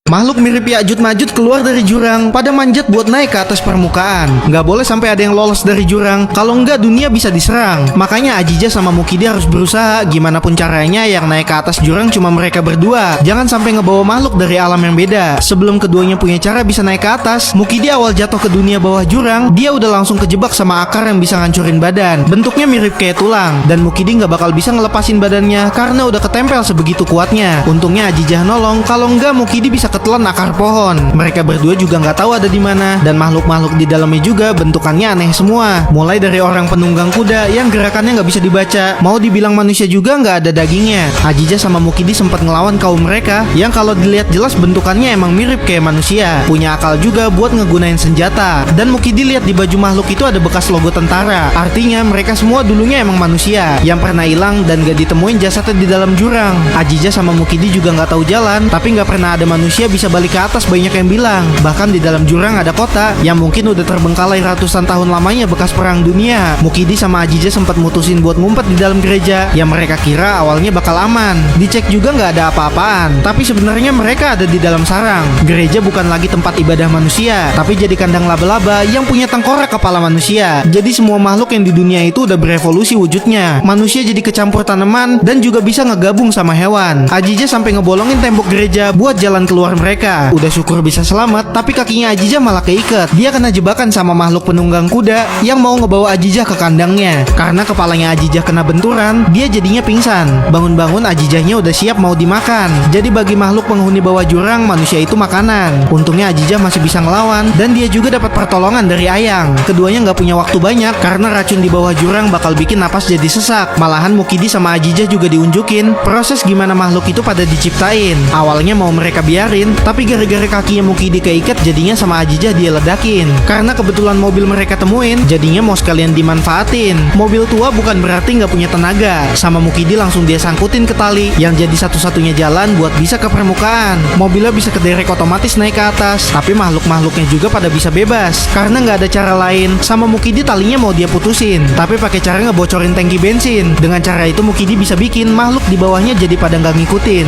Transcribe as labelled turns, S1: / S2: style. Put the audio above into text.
S1: Makhluk mirip Ya'juj Ma'juj keluar dari jurang, pada manjat buat naik ke atas permukaan. Nggak boleh sampai ada yang lolos dari jurang, kalau nggak dunia bisa diserang. Makanya Aziza sama Mukidi harus berusaha gimana pun caranya yang naik ke atas jurang cuma mereka berdua. Jangan sampai ngebawa makhluk dari alam yang beda. Sebelum keduanya punya cara bisa naik ke atas, Mukidi awal jatuh ke dunia bawah jurang, dia udah langsung kejebak sama akar yang bisa ngancurin badan. Bentuknya mirip kayak tulang, dan Mukidi nggak bakal bisa ngelepasin badannya karena udah ketempel sebegitu kuatnya. Untungnya Aziza nolong, kalau nggak Mukidi bisa ketelan akar pohon. Mereka berdua juga nggak tahu ada di mana, dan makhluk-makhluk di dalamnya juga bentukannya aneh semua. Mulai dari orang penunggang kuda yang gerakannya nggak bisa dibaca, mau dibilang manusia juga nggak ada dagingnya. Aziza sama Mukidi sempat ngelawan kaum mereka yang kalau dilihat jelas bentukannya emang mirip kayak manusia. Punya akal juga buat ngegunain senjata. Dan Mukidi lihat di baju makhluk itu ada bekas logo tentara. Artinya mereka semua dulunya emang manusia yang pernah hilang dan gak ditemuin jasadnya di dalam jurang. Aziza sama Mukidi juga nggak tahu jalan, tapi nggak pernah ada manusia bisa balik ke atas, banyak yang bilang. Bahkan di dalam jurang ada kota yang mungkin udah terbengkalai ratusan tahun lamanya bekas perang dunia. Mukidi sama Aziza sempat mutusin buat ngumpet di dalam gereja yang mereka kira awalnya bakal aman. Dicek juga nggak ada apa-apaan, tapi sebenarnya mereka ada di dalam sarang. Gereja bukan lagi tempat ibadah manusia, tapi jadi kandang laba-laba yang punya tengkorak kepala manusia. Jadi semua makhluk yang di dunia itu udah berevolusi wujudnya. Manusia jadi kecampur tanaman dan juga bisa ngegabung sama hewan. Aziza sampai ngebolongin tembok gereja buat jalan keluar mereka. Udah syukur bisa selamat, tapi kakinya Aziza malah keikat. Dia kena jebakan sama makhluk penunggang kuda yang mau ngebawa Aziza ke kandangnya. Karena kepalanya Aziza kena benturan, dia jadinya pingsan. Bangun-bangun Azizanya udah siap mau dimakan. Jadi bagi makhluk penghuni bawah jurang, manusia itu makanan. Untungnya Aziza masih bisa ngelawan, dan dia juga dapat pertolongan dari Ayang. Keduanya nggak punya waktu banyak karena racun di bawah jurang bakal bikin napas jadi sesak. Malahan Mukidi sama Aziza juga diunjukin proses gimana makhluk itu pada diciptain. Awalnya mau mereka biarin, tapi gara-gara kakinya Mukidi keikat, jadinya sama Aziza dia ledakin. Karena kebetulan mobil mereka temuin, jadinya mau sekalian dimanfaatin. Mobil tua bukan berarti nggak punya tenaga. Sama Mukidi langsung dia sangkutin ke tali yang jadi satu-satunya jalan buat bisa ke permukaan. Mobilnya bisa kederek otomatis naik ke atas, tapi makhluk-makhluknya juga pada bisa bebas. Karena nggak ada cara lain, sama Mukidi talinya mau dia putusin, tapi pakai cara ngebocorin tangki bensin. Dengan cara itu Mukidi bisa bikin makhluk di bawahnya jadi pada nggak ngikutin.